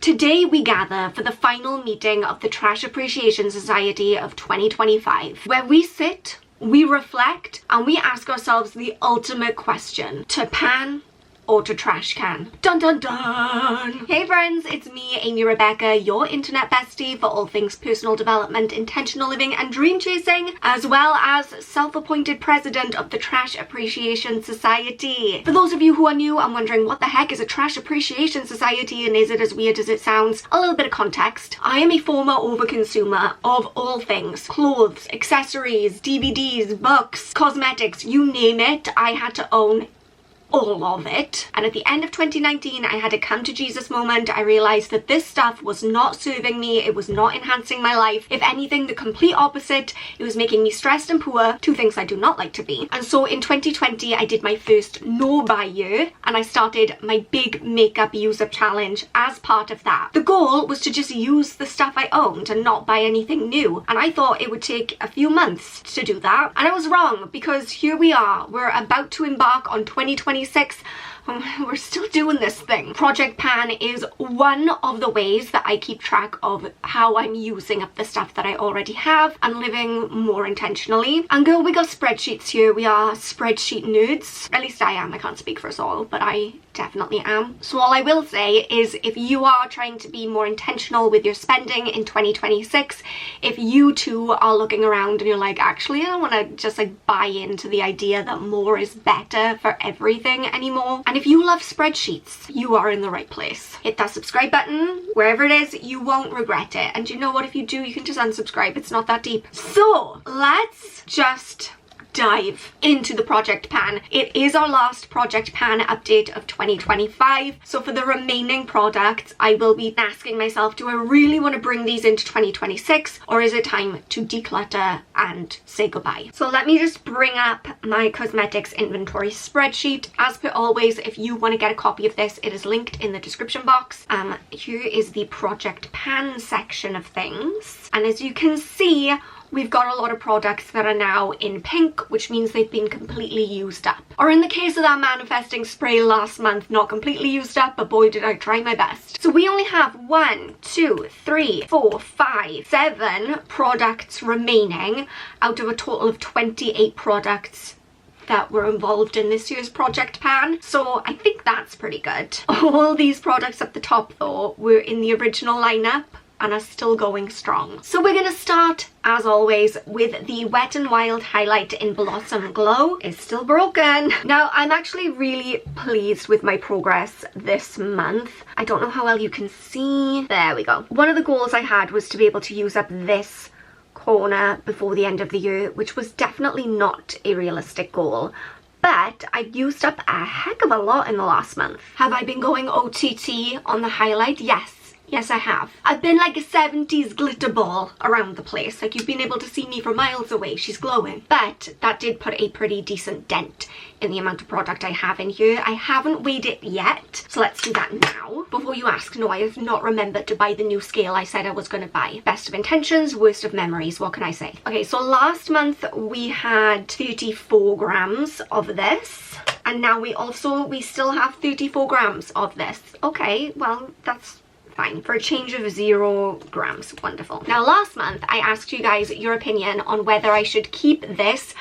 Today we gather for the final meeting of the Trash Appreciation Society of 2025, where we sit, we reflect, and we ask ourselves the ultimate question: to pan or to trash can? Dun dun dun! Hey friends, it's me, Amy Rebecca, your internet bestie for all things personal development, intentional living and dream chasing, as well as self-appointed president of the Trash Appreciation Society. For those of you who are new and wondering what the heck is a Trash Appreciation Society and is it as weird as it sounds, a little bit of context. I am a former overconsumer of all things: clothes, accessories, DVDs, books, cosmetics, you name it, I had to own all of it. And at the end of 2019, I had a come to Jesus moment. I realized that this stuff was not serving me. It was not enhancing my life. If anything, the complete opposite. It was making me stressed and poor, two things I do not like to be. And so in 2020, I did my first no buy year and I started my big makeup use up challenge as part of that. The goal was to just use the stuff I owned and not buy anything new. And I thought it would take a few months to do that. And I was wrong, because here we are. We're about to embark on 2026. We're still doing this thing. Project Pan is one of the ways that I keep track of how I'm using up the stuff that I already have and living more intentionally. And girl, we got spreadsheets here. We are spreadsheet nerds. At least I am. I can't speak for us all, but I definitely am. So all I will say is, if you are trying to be more intentional with your spending in 2026, if you too are looking around and you're like, actually I don't want to just like buy into the idea that more is better for everything anymore, and if you love spreadsheets, you are in the right place. Hit that subscribe button wherever it is. You won't regret it. And you know what, if you do, you can just unsubscribe. It's not that deep. So let's just dive into the Project Pan. It is our last Project Pan update of 2025. So for the remaining products, I will be asking myself, do I really want to bring these into 2026, or is it time to declutter and say goodbye? So let me just bring up my cosmetics inventory spreadsheet. As per always, if you want to get a copy of this, it is linked in the description box. Here is the Project Pan section of things. And as you can see, we've got a lot of products that are now in pink, which means they've been completely used up. Or in the case of that manifesting spray last month, not completely used up, but boy did I try my best. So we only have 1, 2, 3, 4, 5, 7 products remaining out of a total of 28 products that were involved in this year's Project Pan. So I think that's pretty good. All these products at the top though were in the original lineup and are still going strong. So we're gonna start, as always, with the Wet n Wild highlight in Blossom Glow. It's still broken. Now, I'm actually really pleased with my progress this month. I don't know how well you can see. There we go. One of the goals I had was to be able to use up this corner before the end of the year, which was definitely not a realistic goal. But I used up a heck of a lot in the last month. Have I been going OTT on the highlight? Yes. Yes, I have. I've been like a 70s glitter ball around the place. Like, you've been able to see me from miles away. She's glowing. But that did put a pretty decent dent in the amount of product I have in here. I haven't weighed it yet, so let's do that now. Before you ask, no, I have not remembered to buy the new scale I said I was going to buy. Best of intentions, worst of memories. What can I say? Okay, so last month we had 34 grams of this. And now we still have 34 grams of this. Okay, well, that's fine. For a change of 0 grams. Wonderful. Now last month I asked you guys your opinion on whether I should keep this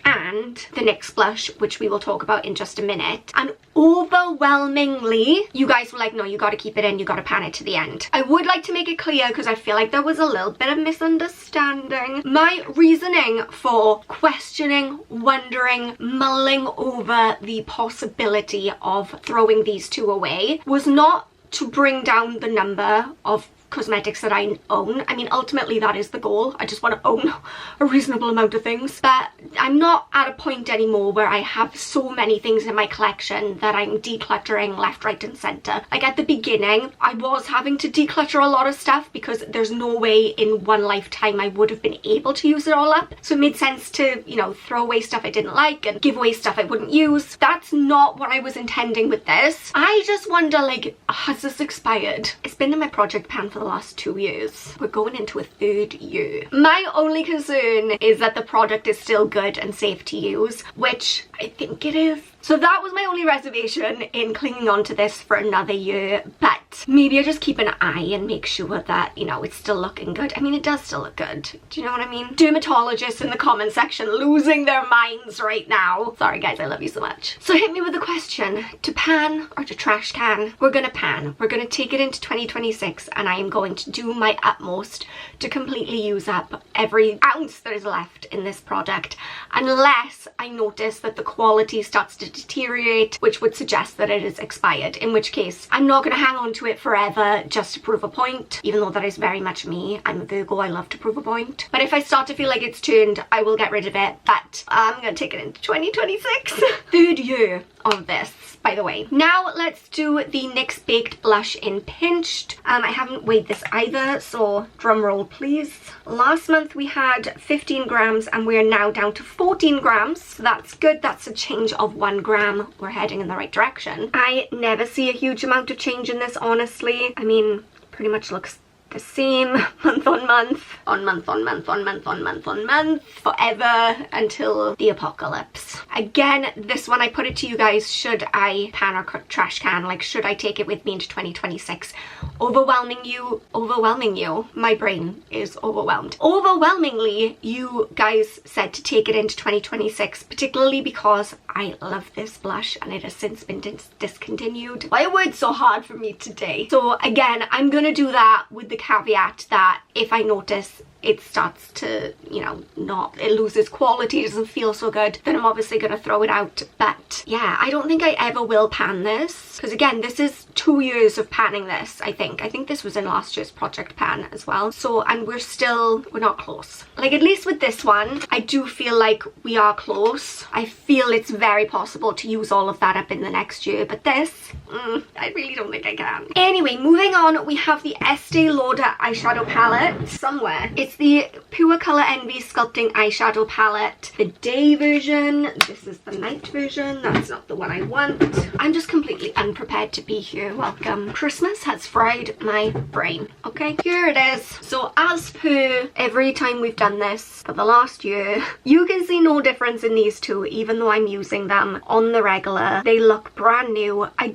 and the NYX blush, which we will talk about in just a minute, and overwhelmingly you guys were like, no, you got to keep it in, you got to pan it to the end. I would like to make it clear, because I feel like there was a little bit of misunderstanding. My reasoning for questioning, wondering, mulling over the possibility of throwing these two away was not to bring down the number of cosmetics that I own. I mean, ultimately that is the goal. I just want to own a reasonable amount of things, but I'm not at a point anymore where I have so many things in my collection that I'm decluttering left, right and center. Like at the beginning I was having to declutter a lot of stuff because there's no way in one lifetime I would have been able to use it all up, so it made sense to, you know, throw away stuff I didn't like and give away stuff I wouldn't use. That's not what I was intending with this. I just wonder, like, has this expired? It's been in my Project Pan for the last 2 years. We're going into a 3rd year. My only concern is that the product is still good and safe to use, which I think it is. So that was my only reservation in clinging on to this for another year, but maybe I just keep an eye and make sure that, you know, it's still looking good. I mean, it does still look good. Do you know what I mean? Dermatologists in the comment section losing their minds right now. Sorry guys, I love you so much. So hit me with a question. To pan or to trash can? We're gonna pan. We're gonna take it into 2026 and I am going to do my utmost to completely use up every ounce that is left in this product, unless I notice that the quality starts to deteriorate, which would suggest that it is expired, in which case I'm not going to hang on to it forever just to prove a point, even though that is very much me. I'm a Virgo, I love to prove a point. But if I start to feel like it's turned, I will get rid of it, but I'm going to take it into 2026. Third year of this, by the way. Now let's do the NYX Baked Blush in Pinched. I haven't weighed this either, so drum roll please. Last month we had 15 grams and we're now down to 14 grams. So that's good. That's a change of 1 gram. We're heading in the right direction. I never see a huge amount of change in this, honestly. I mean, pretty much looks the same month on month, forever until the apocalypse. Again, this one I put it to you guys, should I pan or trash can? Like, should I take it with me into 2026? Overwhelming you, my brain is overwhelmed. Overwhelmingly, you guys said to take it into 2026, particularly because I love this blush and it has since been discontinued. Why are words so hard for me today? So again, I'm gonna do that with the caveat that if I notice it starts to, you know, it loses quality, doesn't feel so good, then I'm obviously gonna throw it out. But yeah, I don't think I ever will pan this, because again, this is 2 years of panning this. I think this was in last year's project pan as well. So, and we're not close. Like, at least with this one, I do feel like we are close. I feel it's very possible to use all of that up in the next year, but this, I really don't think I can. Anyway, moving on, we have the Estee Lauder eyeshadow palette somewhere. It's the Pure Color Envy Sculpting Eyeshadow Palette. The day version. This is the night version. That's not the one I want. I'm just completely unprepared to be here. Welcome. Christmas has fried my brain. Okay, here it is. So as per every time we've done this for the last year, you can see no difference in these two, even though I'm using them on the regular. They look brand new. I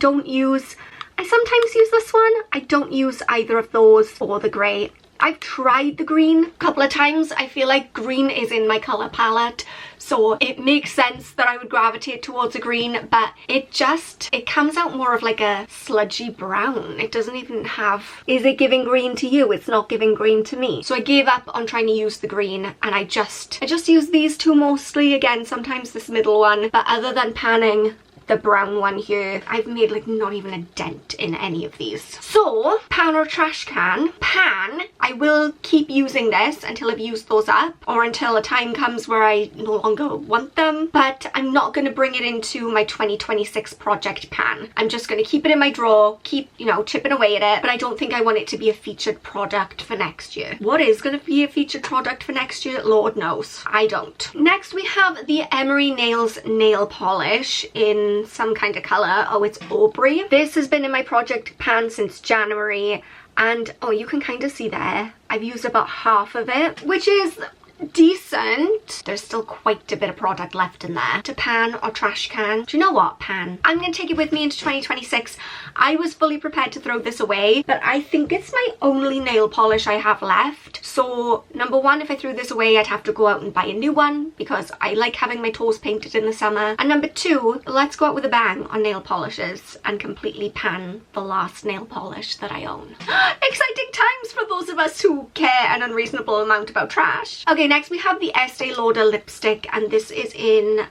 sometimes use this one. I don't use either of those or the grey. I've tried the green a couple of times. I feel like green is in my colour palette, so it makes sense that I would gravitate towards a green, but it comes out more of like a sludgy brown. It doesn't even have, is it giving green to you? It's not giving green to me. So I gave up on trying to use the green and I just use these two mostly. Again, sometimes this middle one, but other than panning the brown one here, I've made like not even a dent in any of these. So pan or trash can? Pan, I will keep using this until I've used those up, or until a time comes where I no longer want them, but I'm not going to bring it into my 2026 project pan. I'm just going to keep it in my drawer, keep, you know, chipping away at it, but I don't think I want it to be a featured product for next year. What is going to be a featured product for next year? Lord knows. I don't. Next we have the Emery Nails nail polish in some kind of colour. Oh, it's Aubrey. This has been in my project pan since January, and oh, you can kind of see there, I've used about half of it, which is decent. There's still quite a bit of product left in there. To pan or trash can? Do you know what? Pan. I'm going to take it with me into 2026. I was fully prepared to throw this away, but I think it's my only nail polish I have left. So number one, if I threw this away, I'd have to go out and buy a new one because I like having my toes painted in the summer. And number two, let's go out with a bang on nail polishes and completely pan the last nail polish that I own. Exciting times for those of us who care an unreasonable amount about trash. Okay, next we have the Estee Lauder lipstick, and this is in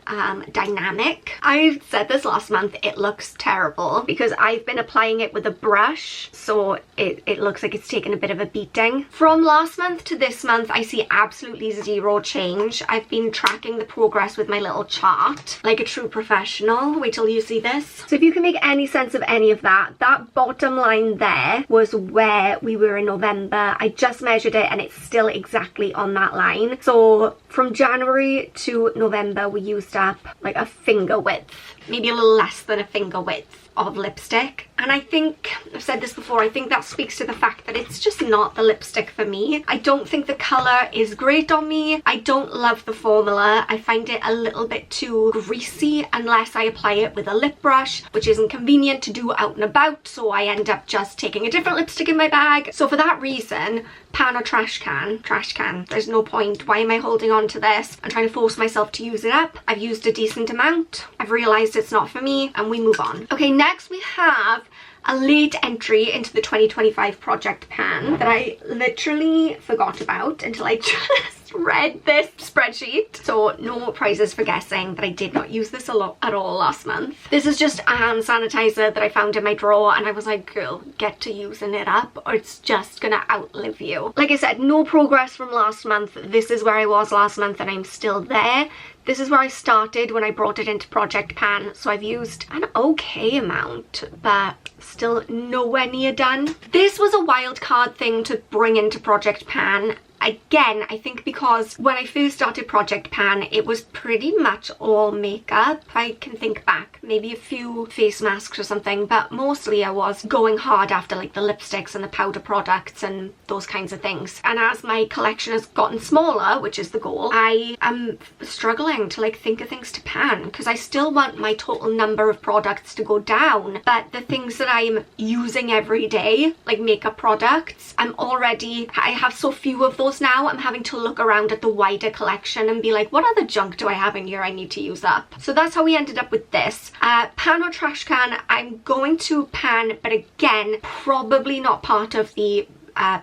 Dynamic. I said this last month, it looks terrible because I've been applying it with a brush, so it looks like it's taken a bit of a beating. From last month to this month, I see absolutely zero change. I've been tracking the progress with my little chart like a true professional. Wait till you see this. So if you can make any sense of any of that, that bottom line there was where we were in November. I just measured it and it's still exactly on that line. So from January to November, we used up like a finger width, maybe a little less than a finger width of lipstick, and I think I've said this before, I think that speaks to the fact that it's just not the lipstick for me. I don't think the colour is great on me. I don't love the formula. I find it a little bit too greasy unless I apply it with a lip brush, which isn't convenient to do out and about, so I end up just taking a different lipstick in my bag. So for that reason, pan or trash can? Trash can. There's no point. Why am I holding on to this? I'm trying to force myself to use it up. I've used a decent amount. I've realised it's not for me, and we move on. Okay, next we have a late entry into the 2025 project pan that I literally forgot about until I just read this spreadsheet. So no prizes for guessing that I did not use this a lot at all last month. This is just a hand sanitizer that I found in my drawer, and I was like, girl, get to using it up or it's just gonna outlive you. Like I said, no progress from last month. This is where I was last month and I'm still there. This is where I started when I brought it into Project Pan, so I've used an okay amount, but still nowhere near done. This was a wild card thing to bring into Project Pan. Again, I think because when I first started Project Pan, it was pretty much all makeup. I can think back, maybe a few face masks or something, but mostly I was going hard after like the lipsticks and the powder products and those kinds of things. And as my collection has gotten smaller, which is the goal, I am struggling to like think of things to pan, because I still want my total number of products to go down, but the things that I'm using every day, like makeup products, I have so few of those now. I'm having to look around at the wider collection and be like, what other junk do I have in here I need to use up? So that's how we ended up with this. Pan or trash can? I'm going to pan, but again, probably not part of the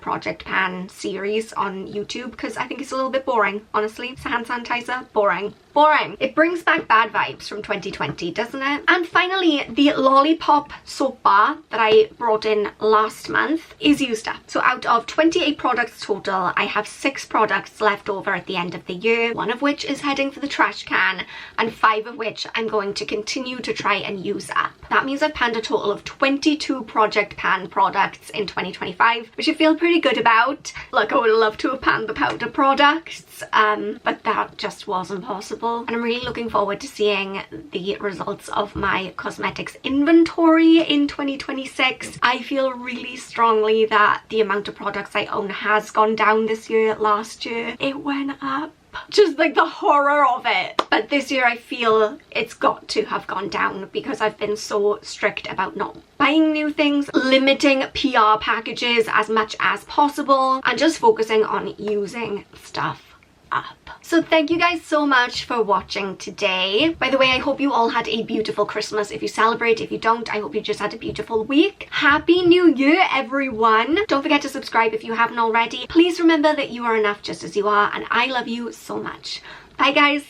Project Pan series on YouTube, because I think it's a little bit boring, honestly. It's a hand sanitizer. Boring. It brings back bad vibes from 2020, doesn't it? And finally, the Lollipop soap bar that I brought in last month is used up. So out of 28 products total, I have 6 products left over at the end of the year, one of which is heading for the trash can, and 5 of which I'm going to continue to try and use up. That means I've panned a total of 22 Project Pan products in 2025, which I feel pretty good about. Look, I would love to have panned the powder products, but that just wasn't possible. And I'm really looking forward to seeing the results of my cosmetics inventory in 2026. I feel really strongly that the amount of products I own has gone down this year. Last year it went up. Just like the horror of it. But this year I feel it's got to have gone down because I've been so strict about not buying new things, limiting PR packages as much as possible, and just focusing on using stuff up. So thank you guys so much for watching today. By the way, I hope you all had a beautiful Christmas if you celebrate. If you don't, I hope you just had a beautiful week. Happy New Year, everyone. Don't forget to subscribe if you haven't already. Please remember that you are enough just as you are, and I love you so much. Bye guys.